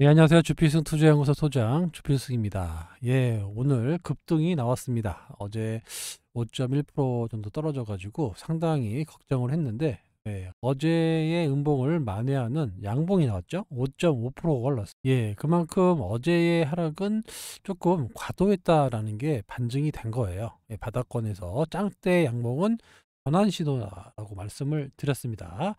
네, 안녕하세요. 주필승 투자연구소 소장 주필승입니다. 예, 오늘 급등이 나왔습니다. 어제 5.1% 정도 떨어져 가지고 상당히 걱정을 했는데, 예, 어제의 음봉을 만회하는 양봉이 나왔죠. 5.5%가 올랐어요. 예, 그만큼 어제의 하락은 조금 과도했다라는 게 반증이 된 거예요. 예, 바닥권에서 짱대 양봉은 전환 시도라고 말씀을 드렸습니다.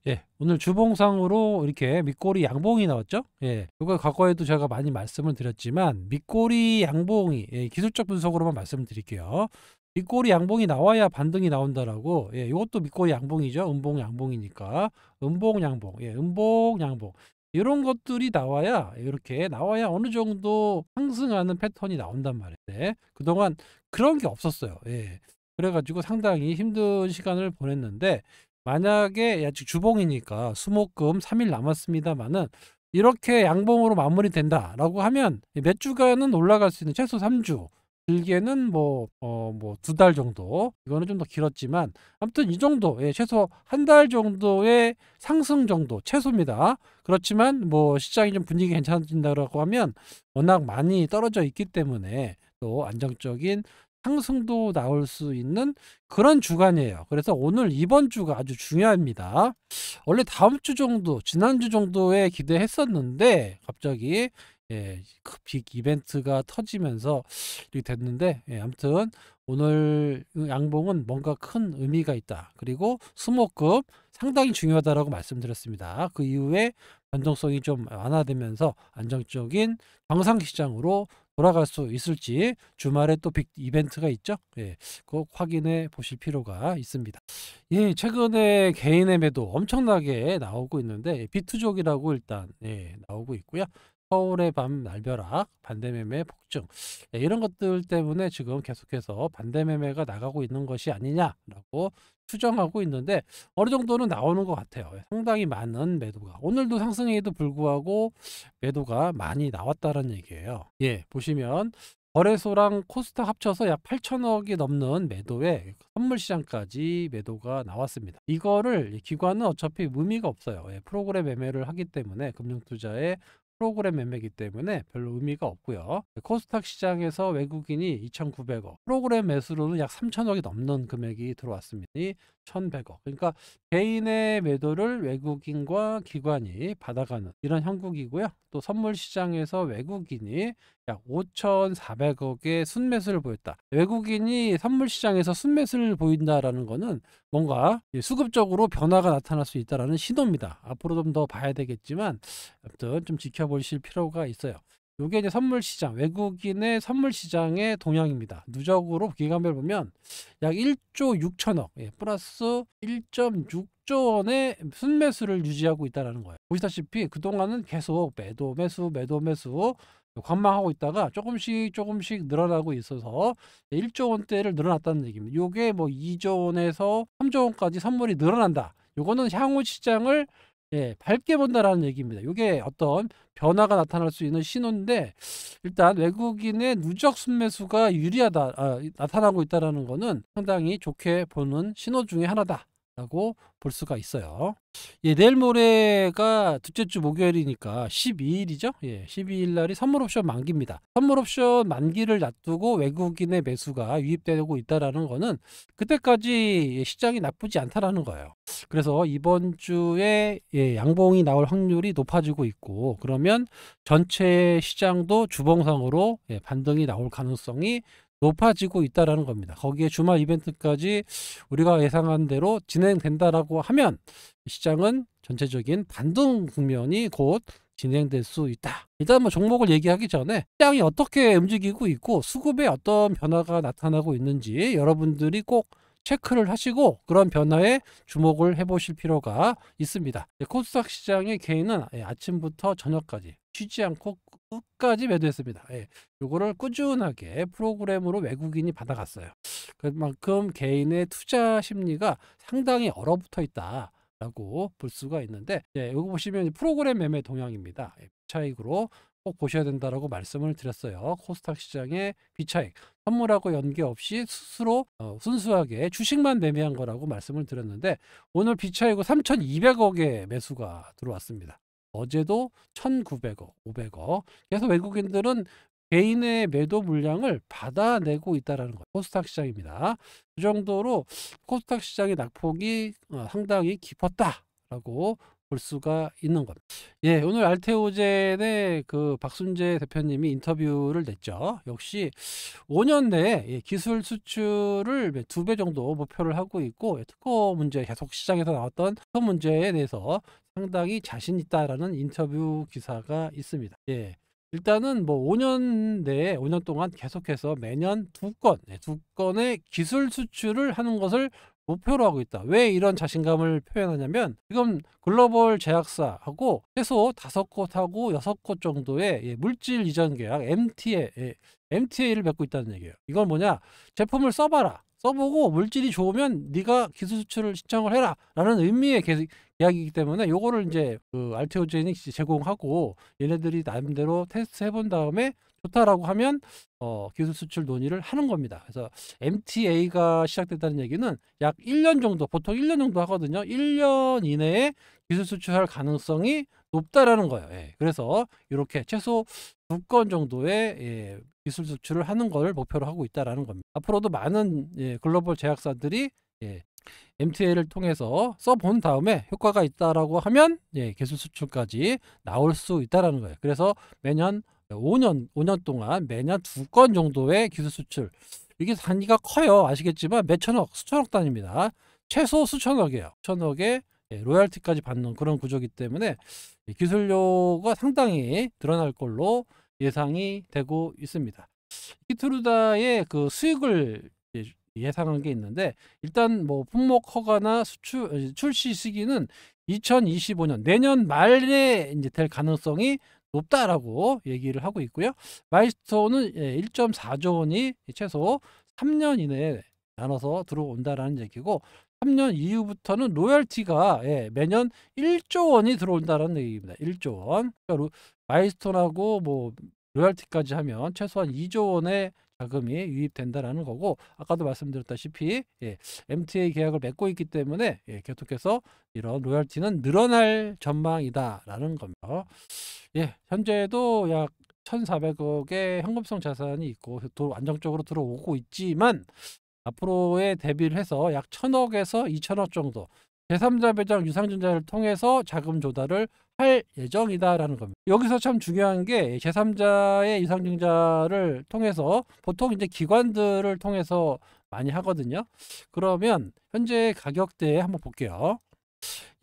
예, 오늘 주봉상으로 이렇게 밑꼬리 양봉이 나왔죠. 예, 이거 과거에도 제가 많이 말씀을 드렸지만 밑꼬리 양봉이, 예, 기술적 분석으로만 말씀을 드릴게요. 밑꼬리 양봉이 나와야 반등이 나온다라고. 예, 이것도 밑꼬리 양봉이죠. 음봉 양봉이니까 음봉 양봉, 예, 음봉 양봉, 이런 것들이 나와야, 이렇게 나와야 어느 정도 상승하는 패턴이 나온단 말이에요. 네, 그동안 그런 게 없었어요. 예, 그래가지고 상당히 힘든 시간을 보냈는데, 만약에 아직 주봉이니까 수목금 3일 남았습니다만은 이렇게 양봉으로 마무리된다라고 하면 몇 주간은 올라갈 수 있는, 최소 3주, 길게는 뭐 2달 정도, 이거는 좀 더 길었지만 아무튼 이 정도, 예, 최소 한 달 정도의 상승 정도 최소입니다. 그렇지만 뭐 시장이 좀 분위기 괜찮아진다고 하면 워낙 많이 떨어져 있기 때문에 또 안정적인 상승도 나올 수 있는 그런 주간이에요. 그래서 오늘 이번 주가 아주 중요합니다. 원래 다음 주 정도, 지난주 정도에 기대했었는데 갑자기, 예, 그 빅 이벤트가 터지면서 이렇게 됐는데, 예, 아무튼 오늘 양봉은 뭔가 큰 의미가 있다. 그리고 수목금 상당히 중요하다라고 말씀드렸습니다. 그 이후에 변동성이 좀 완화되면서 안정적인 정상시장으로 돌아갈 수 있을지, 주말에 또 빅 이벤트가 있죠. 예, 꼭 확인해 보실 필요가 있습니다. 예, 최근에 개인의 매도 엄청나게 나오고 있는데 비투족이라고 일단, 예, 나오고 있고요. 서울의 밤 날벼락, 반대매매 폭증, 예, 이런 것들 때문에 지금 계속해서 반대매매가 나가고 있는 것이 아니냐라고 추정하고 있는데, 어느 정도는 나오는 것 같아요. 예, 상당히 많은 매도가, 오늘도 상승에도 불구하고 매도가 많이 나왔다는 얘기예요. 예, 보시면 거래소랑 코스닥 합쳐서 약 8천억이 넘는 매도에 선물 시장까지 매도가 나왔습니다. 이거를 기관은 어차피 의미가 없어요. 예, 프로그램 매매를 하기 때문에, 금융투자의 프로그램 매매이기 때문에 별로 의미가 없고요. 코스닥 시장에서 외국인이 2,900억, 프로그램 매수로는 약 3천억이 넘는 금액이 들어왔습니다. 1,100억. 그러니까 개인의 매도를 외국인과 기관이 받아가는 이런 형국이고요. 또 선물 시장에서 외국인이 약 5,400억의 순매수를 보였다. 외국인이 선물 시장에서 순매수를 보인다라는 거는 뭔가 수급적으로 변화가 나타날 수 있다라는 신호입니다. 앞으로 좀 더 봐야 되겠지만 아무튼 좀 지켜보실 필요가 있어요. 이게 이제 선물 시장, 외국인의 선물 시장의 동향입니다. 누적으로 기간별 보면 약 1조 6천억, 예, 플러스 1.6조 원의 순매수를 유지하고 있다는 거예요. 보시다시피 그동안은 계속 매도 매수 매도 매수 관망하고 있다가 조금씩 늘어나고 있어서 1조 원대를 늘어났다는 얘기입니다. 이게 뭐 2조 원에서 3조 원까지 선물이 늘어난다. 요거는 향후 시장을, 예, 밝게 본다라는 얘기입니다. 이게 어떤 변화가 나타날 수 있는 신호인데, 일단 외국인의 누적 순매수가 유리하다, 나타나고 있다라는 거는 상당히 좋게 보는 신호 중에 하나다라고 볼 수가 있어요. 예, 내일 모레가 둘째 주 목요일이니까 12일이죠. 예, 12일 날이 선물 옵션 만기입니다. 선물 옵션 만기를 놔두고 외국인의 매수가 유입되고 있다라는 거는 그때까지 시장이 나쁘지 않다라는 거예요. 그래서 이번 주에, 예, 양봉이 나올 확률이 높아지고 있고, 그러면 전체 시장도 주봉상으로, 예, 반등이 나올 가능성이 높아지고 있다라는 겁니다. 거기에 주말 이벤트까지 우리가 예상한 대로 진행된다라고 하면 시장은 전체적인 반등 국면이 곧 진행될 수 있다. 일단 뭐 종목을 얘기하기 전에 시장이 어떻게 움직이고 있고 수급에 어떤 변화가 나타나고 있는지 여러분들이 꼭 체크를 하시고 그런 변화에 주목을 해보실 필요가 있습니다. 코스닥 시장의 개인은, 예, 아침부터 저녁까지 쉬지 않고 끝까지 매도했습니다. 예, 요거를 꾸준하게 프로그램으로 외국인이 받아갔어요. 그만큼 개인의 투자 심리가 상당히 얼어붙어 있다라고 볼 수가 있는데, 예, 이거 보시면 프로그램 매매 동향입니다. 예, 차익으로 꼭 보셔야 된다라고 말씀을 드렸어요. 코스닥 시장의 비차익, 선물하고 연계없이 스스로 순수하게 주식만 매매한 거라고 말씀을 드렸는데, 오늘 비차익으로 3,200억의 매수가 들어왔습니다. 어제도 1,900억, 500억. 그래서 외국인들은 개인의 매도 물량을 받아내고 있다라는 거예요. 코스닥 시장입니다. 그 정도로 코스닥 시장의 낙폭이 상당히 깊었다라고 볼 수가 있는 겁니다. 예, 오늘 알테오젠의 그 박순재 대표님이 인터뷰를 냈죠. 역시 5년 내에 기술 수출을 2배 정도 목표를 하고 있고, 특허 문제, 계속 시장에서 나왔던 특허 문제에 대해서 상당히 자신 있다라는 인터뷰 기사가 있습니다. 예. 일단은 뭐 5년 내에 5년 동안 계속해서 매년 2건의 기술 수출을 하는 것을 목표로 하고 있다. 왜 이런 자신감을 표현하냐면, 지금 글로벌 제약사하고 최소 5곳하고 6곳 정도의 물질 이전 계약 MTA를 맺고 있다는 얘기예요. 이건 뭐냐? 제품을 써봐라. 써보고 물질이 좋으면 네가 기술 수출을 신청을 해라 라는 의미의 계약이기 때문에, 요거를 이제 그 알테오젠이 제공하고 얘네들이 나름대로 테스트 해본 다음에 좋다라고 하면 기술 수출 논의를 하는 겁니다. 그래서 MTA가 시작됐다는 얘기는 약 1년 정도, 보통 1년 정도 하거든요. 1년 이내에 기술 수출할 가능성이 높다라는 거예요. 예. 그래서 이렇게 최소 2건 정도의 기술 수출을 하는 걸 목표로 하고 있다라는 겁니다. 앞으로도 많은 글로벌 제약사들이 MTA를 통해서 써본 다음에 효과가 있다라고 하면 기술 수출까지 나올 수 있다라는 거예요. 그래서 매년 5년 동안 매년 2건 정도의 기술 수출. 이게 단위가 커요. 아시겠지만 몇 천억, 수천억 단위입니다. 최소 수천억이에요. 수천억의 로열티까지 받는 그런 구조이기 때문에 기술료가 상당히 늘어날 걸로 예상이 되고 있습니다. 키트루다의 그 수익을 예상한 게 있는데, 일단 뭐 품목 허가나 출시 시기는 2025년 내년 말에 이제 될 가능성이 높다라고 얘기를 하고 있고요. 마일스톤은 1.4조 원이 최소 3년 이내에 나눠서 들어온다라는 얘기고, 3년 이후부터는 로열티가 매년 1조 원이 들어온다는 얘기입니다. 1조 원. 그러니까 마일스톤하고 뭐 로열티까지 하면 최소한 2조 원의 자금이 유입된다라는 거고, 아까도 말씀드렸다시피 MTA 계약을 맺고 있기 때문에 계속해서 이런 로열티는 늘어날 전망이다라는 겁니다. 현재도 약 1,400억의 현금성 자산이 있고 또 안정적으로 들어오고 있지만, 앞으로의 대비를 해서 약 1,000억에서 2,000억 정도 제3자 매장 유상증자를 통해서 자금 조달을 할 예정이다라는 겁니다. 여기서 참 중요한 게, 제3자의 유상증자를 통해서 보통 이제 기관들을 통해서 많이 하거든요. 그러면 현재 가격대에 한번 볼게요.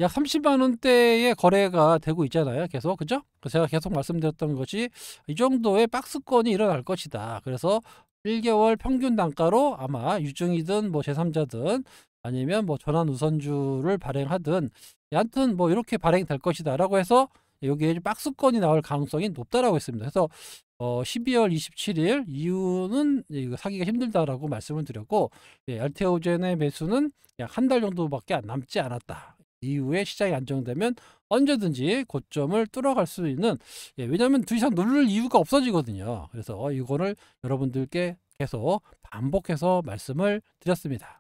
약 30만 원대의 거래가 되고 있잖아요. 계속, 그죠? 제가 계속 말씀드렸던 것이 이 정도의 박스권이 일어날 것이다. 그래서 1개월 평균 단가로 아마 유증이든 뭐 제3자든 아니면 뭐 전환 우선주를 발행하든, 여하튼 뭐 이렇게 발행이 될 것이다 라고 해서 여기에 박스권이 나올 가능성이 높다라고 했습니다. 그래서 12월 27일 이후는 이거 사기가 힘들다라고 말씀을 드렸고, 알테오젠의 매수는 약 한 달 정도밖에 남지 않았다. 이후에 시장이 안정되면 언제든지 고점을 뚫어갈 수 있는, 왜냐하면 더 이상 누를 이유가 없어지거든요. 그래서 이거를 여러분들께 계속 반복해서 말씀을 드렸습니다.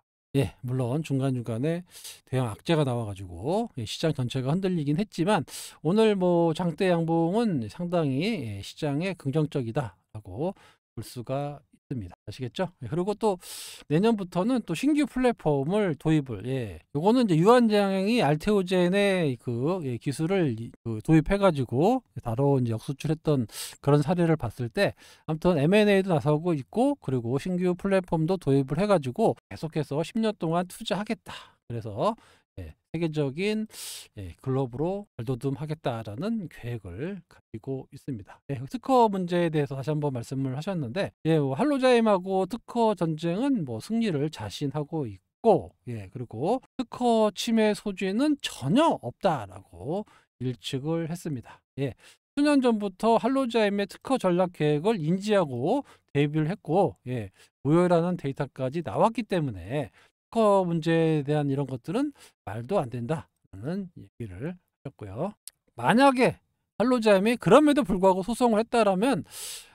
물론 중간중간에 대형 악재가 나와가지고 시장 전체가 흔들리긴 했지만, 오늘 뭐 장대 양봉은 상당히 시장에 긍정적이다라고 볼 수가 있습니다. 아시겠죠? 그리고 또 내년부터는 또 신규 플랫폼을 도입을, 요거는 이제 유한장이 알테오젠의 그 기술을 도입해가지고 바로 이제 역수출했던 그런 사례를 봤을 때, 아무튼 M&A도 나서고 있고, 그리고 신규 플랫폼도 도입을 해가지고 계속해서 10년 동안 투자하겠다. 그래서 세계적인 글로벌로 발돋움하겠다라는 계획을 가지고 있습니다. 특허 문제에 대해서 다시 한번 말씀을 하셨는데, 할로자임하고 특허 전쟁은 뭐 승리를 자신하고 있고, 그리고 특허 침해 소지는 전혀 없다라고 일축을 했습니다. 수년 전부터 할로자임의 특허 전략 계획을 인지하고 대비를 했고, 무효라는 데이터까지 나왔기 때문에 특허 문제에 대한 이런 것들은 말도 안 된다는 얘기를 하셨고요. 만약에 할로자임이 그럼에도 불구하고 소송을 했다라면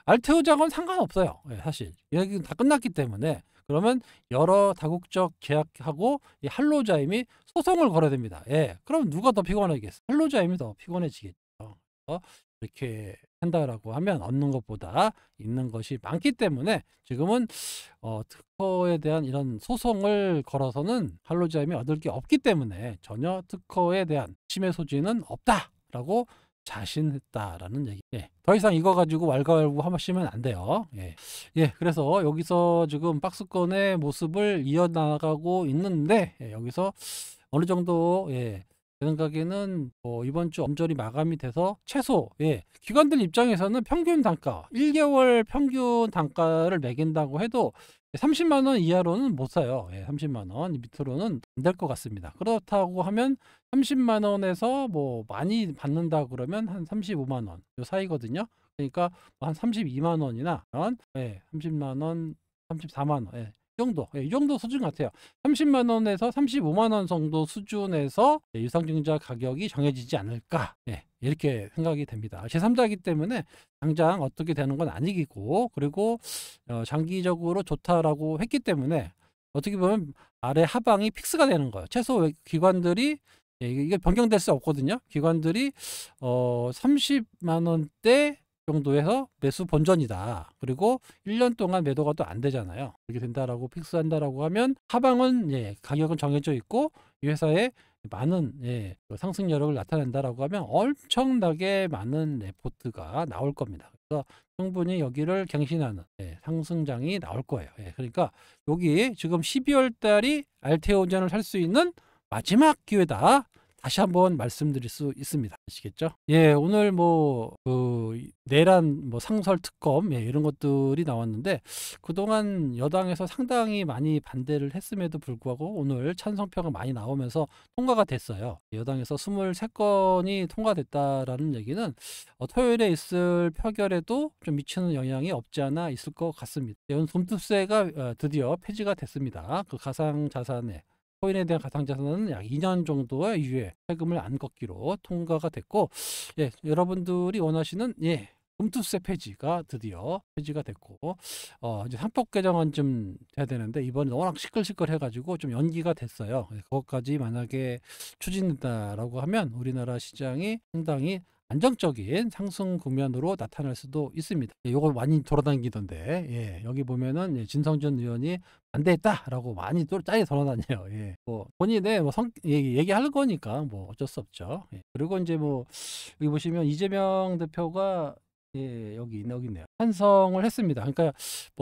알테오젠은 상관없어요. 사실 얘기는 다 끝났기 때문에. 그러면 여러 다국적 계약하고 이 할로자임이 소송을 걸어야 됩니다. 그럼 누가 더 피곤하겠어요? 할로자임이 더 피곤해지겠죠. 이렇게 한다라고 하면 얻는 것보다 있는 것이 많기 때문에 지금은 특허에 대한 이런 소송을 걸어서는 할로자임이 얻을 게 없기 때문에 전혀 특허에 대한 침해 소지는 없다라고 자신했다라는 얘기. 예. 더 이상 이거 가지고 왈가왈부 하시면 안 돼요. 예. 예. 그래서 여기서 지금 박스권의 모습을 이어나가고 있는데, 예, 여기서 어느 정도, 예, 제 생각에는 이번 주 엄절이 마감이 돼서 최소, 예, 기관들 입장에서는 평균 단가 1개월 평균 단가를 매긴다고 해도 30만 원 이하로는 못 사요. 예, 30만 원 밑으로는 안 될 것 같습니다. 그렇다고 하면 30만 원에서 뭐 많이 받는다 그러면 한 35만 원 요 사이거든요. 그러니까 한 32만 원이나, 예, 30만 원, 34만 원, 예, 이 정도 수준 같아요. 30만 원에서 35만 원 정도 수준에서 유상증자 가격이 정해지지 않을까, 예, 이렇게 생각이 됩니다. 제3자이기 때문에 당장 어떻게 되는 건 아니고, 그리고 장기적으로 좋다라고 했기 때문에 어떻게 보면 아래 하방이 픽스가 되는 거예요. 최소 기관들이, 예, 이게 변경될 수 없거든요. 기관들이 30만 원대 정도에서 매수 본전이다. 그리고 1년 동안 매도가 또 안 되잖아요. 그렇게 된다라고 픽스한다라고 하면 하방은, 예, 가격은 정해져 있고 이 회사에 많은, 예, 상승 여력을 나타낸다라고 하면 엄청나게 많은 레포트가 나올 겁니다. 그래서 충분히 여기를 갱신하는, 예, 상승장이 나올 거예요. 예, 그러니까 여기 지금 12월 달이 알테오젠을 살 수 있는 마지막 기회다. 다시 한번 말씀드릴 수 있습니다. 아시겠죠? 예, 오늘 내란 상설 특검, 예, 이런 것들이 나왔는데 그동안 여당에서 상당히 많이 반대를 했음에도 불구하고 오늘 찬성표가 많이 나오면서 통과가 됐어요. 여당에서 23건이 통과됐다라는 얘기는 토요일에 있을 표결에도 좀 미치는 영향이 없지 않아 있을 것 같습니다. 금투세가 드디어 폐지가 됐습니다. 그 가상자산에, 코인에 대한 가상자산은 약 2년 정도의 이후에 세금을 안 걷기로 통과가 됐고, 예, 여러분들이 원하시는, 예, 금투세 폐지가 드디어 폐지가 됐고, 이제 상법 개정은 좀 돼야 되는데 이번에 워낙 시끌시끌 해가지고 좀 연기가 됐어요. 그것까지 만약에 추진된다라고 하면 우리나라 시장이 상당히 안정적인 상승 국면으로 나타날 수도 있습니다. 이거 많이 돌아다니던데, 예, 여기 보면은, 예, 진성준 의원이 반대했다라고 많이 또 짜게 돌아다녀요. 예, 본인의 얘기할 거니까 어쩔 수 없죠. 예. 그리고 이제 여기 보시면 이재명 대표가, 예, 여기 있네요. 찬성을 했습니다. 그러니까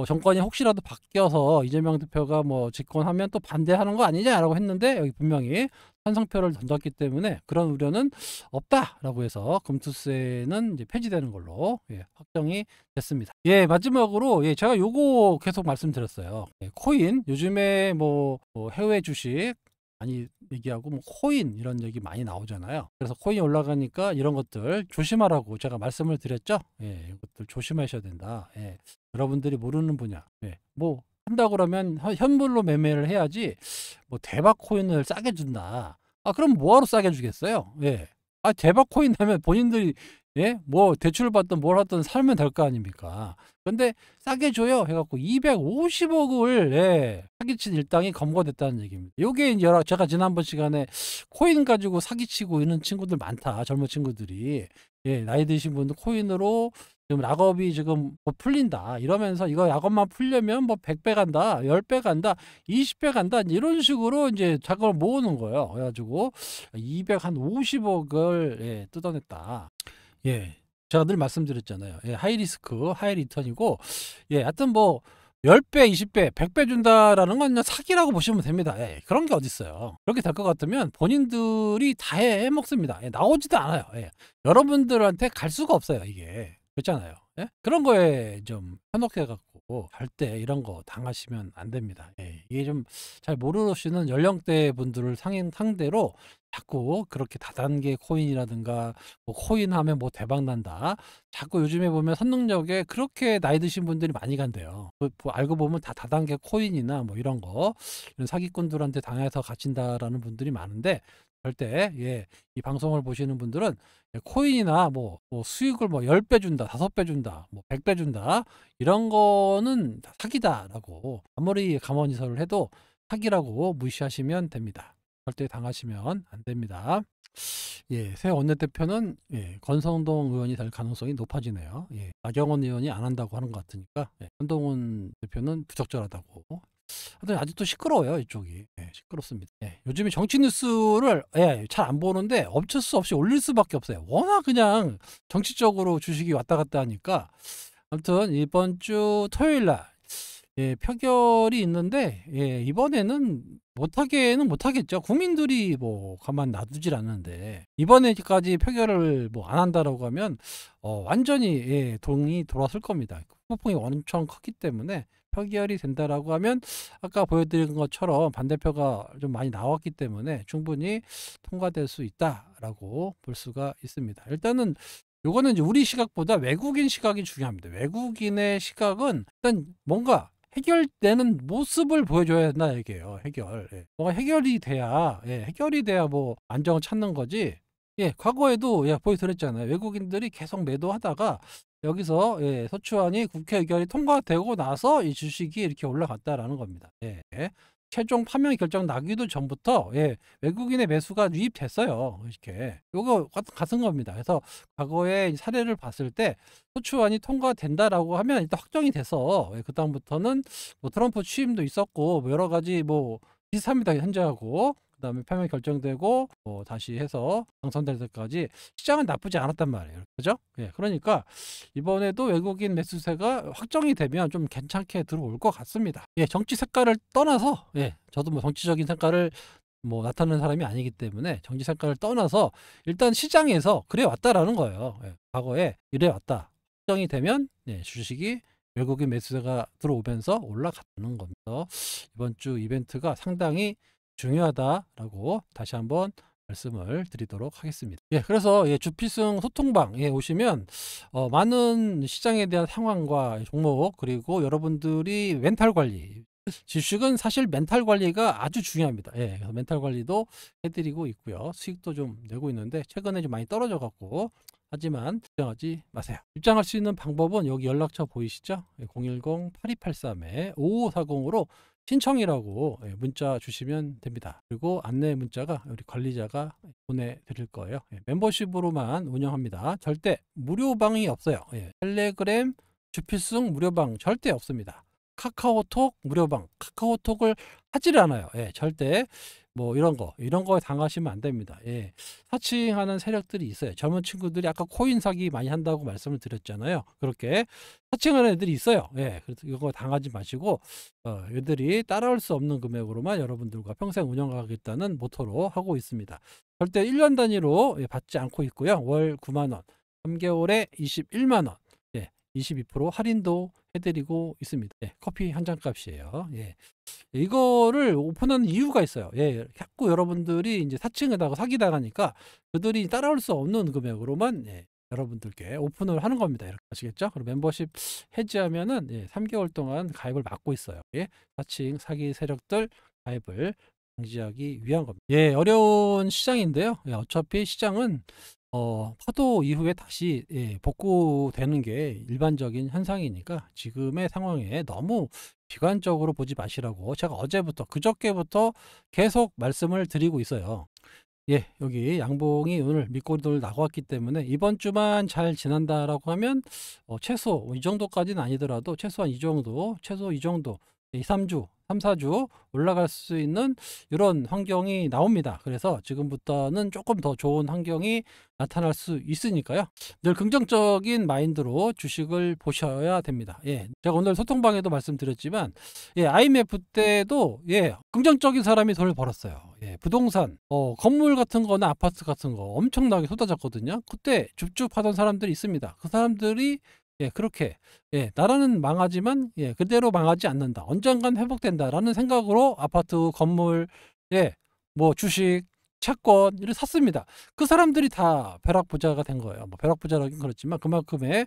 정권이 혹시라도 바뀌어서 이재명 대표가 집권하면 또 반대하는 거 아니냐라고 했는데 여기 분명히 찬성표를 던졌기 때문에 그런 우려는 없다라고 해서 금투세는 이제 폐지되는 걸로, 예, 확정이 됐습니다. 예, 마지막으로, 예, 제가 요거 계속 말씀드렸어요. 예, 코인 요즘에 해외 주식 많이 얘기하고 코인 이런 얘기 많이 나오잖아요. 그래서 코인 올라가니까 이런 것들 조심하라고 제가 말씀을 드렸죠. 예, 이것들 조심하셔야 된다. 예, 여러분들이 모르는 분야, 예, 한다 그러면 현물로 매매를 해야지 대박 코인을 싸게 준다. 그럼 뭐하러 싸게 주겠어요? 예. 대박 코인 하면 본인들이, 예, 대출 받든 뭘 하든 살면 될 거 아닙니까? 근데 싸게 줘요 해갖고 250억을, 예, 사기친 일당이 검거됐다는 얘기입니다. 요게 이제 제가 지난번 시간에 코인 가지고 사기치고 있는 친구들 많다. 젊은 친구들이, 예, 나이 드신 분들 코인으로 지금 락업이 지금 풀린다 이러면서 이거 락업만 풀려면 100배 간다, 10배 간다, 20배 간다, 이런 식으로 이제 자금을 모으는 거예요. 그래가지고 250억을, 예, 뜯어냈다. 예, 제가 늘 말씀드렸잖아요. 예, 하이리스크 하이리턴이고, 예, 하여튼 10배, 20배, 100배 준다라는 건 그냥 사기라고 보시면 됩니다. 예, 그런 게 어딨어요. 그렇게 될 것 같으면 본인들이 다 해먹습니다. 예, 나오지도 않아요. 예, 여러분들한테 갈 수가 없어요. 이게 그렇잖아요. 예? 그런 거에 좀 현혹해갖고 절대 이런 거 당하시면 안 됩니다. 예, 이게 좀 잘 모르시는 연령대 분들을 상대로 자꾸 그렇게 다단계 코인이라든가 코인 하면 대박 난다. 자꾸 요즘에 보면 선능력에 그렇게 나이 드신 분들이 많이 간대요. 알고 보면 다 다단계 코인이나 이런 거, 이런 사기꾼들한테 당해서 갇힌다라는 분들이 많은데 절대, 예, 이 방송을 보시는 분들은 코인이나 수익을 10배 준다, 5배 준다, 100배 준다, 이런 거는 다 사기다라고 아무리 감언이설을 해도 사기라고 무시하시면 됩니다. 절대 당하시면 안 됩니다. 예, 새 원내대표는 권성동 의원이 될 가능성이 높아지네요. 예, 나경원 의원이 안 한다고 하는 것 같으니까 한동훈 대표는 부적절하다고. 하여튼 아직도 시끄러워요, 이쪽이. 시끄럽습니다. 요즘에 정치 뉴스를 잘 안 보는데 멈출 수 없이 올릴 수밖에 없어요. 워낙 그냥 정치적으로 주식이 왔다 갔다 하니까. 아무튼 이번 주 토요일 날 표결이 있는데 이번에는 못하게는 못하겠죠. 국민들이 뭐 가만 놔두질 않는데 이번에까지 표결을 뭐 안 한다라고 하면 완전히 동이 돌아설 겁니다. 후폭풍이 엄청 컸기 때문에 표결이 된다라고 하면 아까 보여드린 것처럼 반대표가 좀 많이 나왔기 때문에 충분히 통과될 수 있다라고 볼 수가 있습니다. 일단은 요거는 이제 우리 시각보다 외국인 시각이 중요합니다. 외국인의 시각은 일단 뭔가 해결되는 모습을 보여줘야 된다 얘기예요. 해결. 뭔가 해결이 돼야 뭐 안정을 찾는 거지. 과거에도 보여드렸잖아요. 외국인들이 계속 매도하다가 여기서 서초안이 국회 의결이 통과되고 나서 이 주식이 이렇게 올라갔다라는 겁니다. 최종 파면 결정 나기도 전부터 외국인의 매수가 유입됐어요. 이렇게 요거 같은 겁니다. 그래서 과거의 사례를 봤을 때 소추안이 통과된다라고 하면 일단 확정이 돼서 그 다음부터는 뭐 트럼프 취임도 있었고 뭐 여러 가지 뭐 비슷합니다. 현재하고 그다음에 파면 결정되고 뭐 다시 해서 당선될 때까지 시장은 나쁘지 않았단 말이에요. 그죠? 그러니까 이번에도 외국인 매수세가 확정이 되면 좀 괜찮게 들어올 것 같습니다. 정치 색깔을 떠나서 저도 뭐 정치적인 색깔을 뭐 나타내는 사람이 아니기 때문에 정치 색깔을 떠나서 일단 시장에서 그래 왔다라는 거예요. 과거에 이래 왔다. 확정이 되면 주식이 외국인 매수세가 들어오면서 올라가는 겁니다. 이번 주 이벤트가 상당히 중요하다라고 다시 한번 말씀을 드리도록 하겠습니다. 그래서 주필승 소통방에 오시면 많은 시장에 대한 상황과 종목 그리고 여러분들이 멘탈 관리 주식은 사실 멘탈 관리가 아주 중요합니다. 그래서 멘탈 관리도 해드리고 있고요. 수익도 좀 내고 있는데 최근에 좀 많이 떨어져 갖고 하지만 입장하지 마세요. 입장할 수 있는 방법은 여기 연락처 보이시죠? 010-8283-5540으로 신청이라고 문자 주시면 됩니다. 그리고 안내 문자가 우리 관리자가 보내드릴 거예요. 멤버십으로만 운영합니다. 절대 무료방이 없어요. 텔레그램 주필승 무료방 절대 없습니다. 카카오톡 무료방 카카오톡을 하질 않아요. 절대 뭐 이런 거에 당하시면 안 됩니다. 사칭하는 세력들이 있어요. 젊은 친구들이 아까 코인 사기 많이 한다고 말씀을 드렸잖아요. 그렇게 사칭하는 애들이 있어요. 그래서 이거 당하지 마시고 얘들이 따라올 수 없는 금액으로만 여러분들과 평생 운영하겠다는 모토로 하고 있습니다. 절대 1년 단위로 받지 않고 있고요. 월 9만 원, 3개월에 21만 원, 22% 할인도 해드리고 있습니다. 커피 한 잔 값이에요. 이거를 오픈하는 이유가 있어요. 자꾸 여러분들이 이제 사칭에다가 사기당하니까 그들이 따라올 수 없는 금액으로만 여러분들께 오픈을 하는 겁니다. 이렇게 아시겠죠? 그리고 멤버십 해지하면은 3개월 동안 가입을 막고 있어요. 사칭 사기 세력들 가입을 방지하기 위한 겁니다. 어려운 시장인데요. 어차피 시장은 파도 이후에 다시 복구되는 게 일반적인 현상이니까 지금의 상황에 너무 비관적으로 보지 마시라고 제가 어제부터 그저께부터 계속 말씀을 드리고 있어요. 여기 양봉이 오늘 밑꼬리를 나왔기 때문에 이번 주만 잘 지난다라고 하면 최소 이 정도까지는 아니더라도 최소한 이 정도 2, 3주 3, 4주 올라갈 수 있는 이런 환경이 나옵니다. 그래서 지금부터는 조금 더 좋은 환경이 나타날 수 있으니까요. 늘 긍정적인 마인드로 주식을 보셔야 됩니다. 제가 오늘 소통방에도 말씀드렸지만 IMF 때도 긍정적인 사람이 돈을 벌었어요. 부동산 건물 같은 거나 아파트 같은 거 엄청나게 쏟아졌거든요. 그때 줍줍하던 사람들이 있습니다. 그 사람들이 그렇게 나라는 망하지만 그대로 망하지 않는다. 언젠간 회복된다라는 생각으로 아파트, 건물, 뭐 주식, 채권 이를 샀습니다. 그 사람들이 다 벼락부자가 된 거예요. 뭐 벼락부자라긴 그렇지만 그만큼의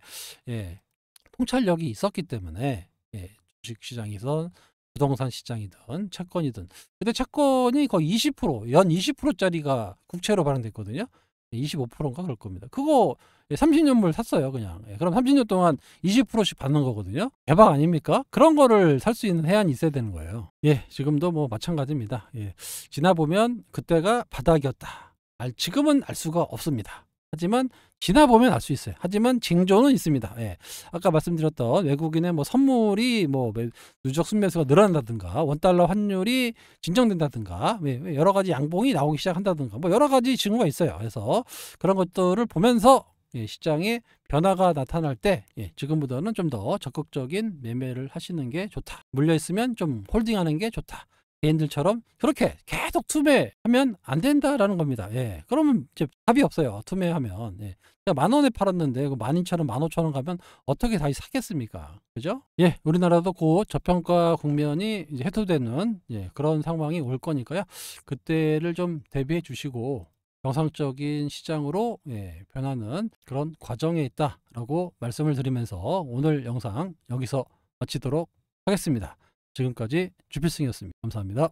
통찰력이 있었기 때문에 주식 시장이든 부동산 시장이든 채권이든 근데 채권이 거의 20%, 연 20%짜리가 국채로 발행됐거든요. 25%인가 그럴 겁니다. 그거 30년물 샀어요, 그냥. 그럼 30년 동안 20%씩 받는 거거든요. 대박 아닙니까? 그런 거를 살 수 있는 해안이 있어야 되는 거예요. 지금도 뭐 마찬가지입니다. 지나보면 그때가 바닥이었다. 지금은 알 수가 없습니다. 하지만 지나보면 알 수 있어요. 하지만 징조는 있습니다. 아까 말씀드렸던 외국인의 뭐 선물이 뭐 누적 순매수가 늘어난다든가 원달러 환율이 진정된다든가 여러 가지 양봉이 나오기 시작한다든가 뭐 여러 가지 징후가 있어요. 그래서 그런 것들을 보면서 시장에 변화가 나타날 때 지금보다는 좀 더 적극적인 매매를 하시는 게 좋다. 물려 있으면 좀 홀딩하는 게 좋다. 개인들처럼 그렇게 계속 투매하면 안 된다라는 겁니다. 그러면 이제 답이 없어요. 투매하면. 제가 10,000원에 팔았는데 12,000원, 15,000원 가면 어떻게 다시 사겠습니까? 그죠? 우리나라도 곧 저평가 국면이 이제 해소되는 그런 상황이 올 거니까요. 그때를 좀 대비해 주시고 정상적인 시장으로 변하는 그런 과정에 있다라고 말씀을 드리면서 오늘 영상 여기서 마치도록 하겠습니다. 지금까지 주필승이었습니다. 감사합니다.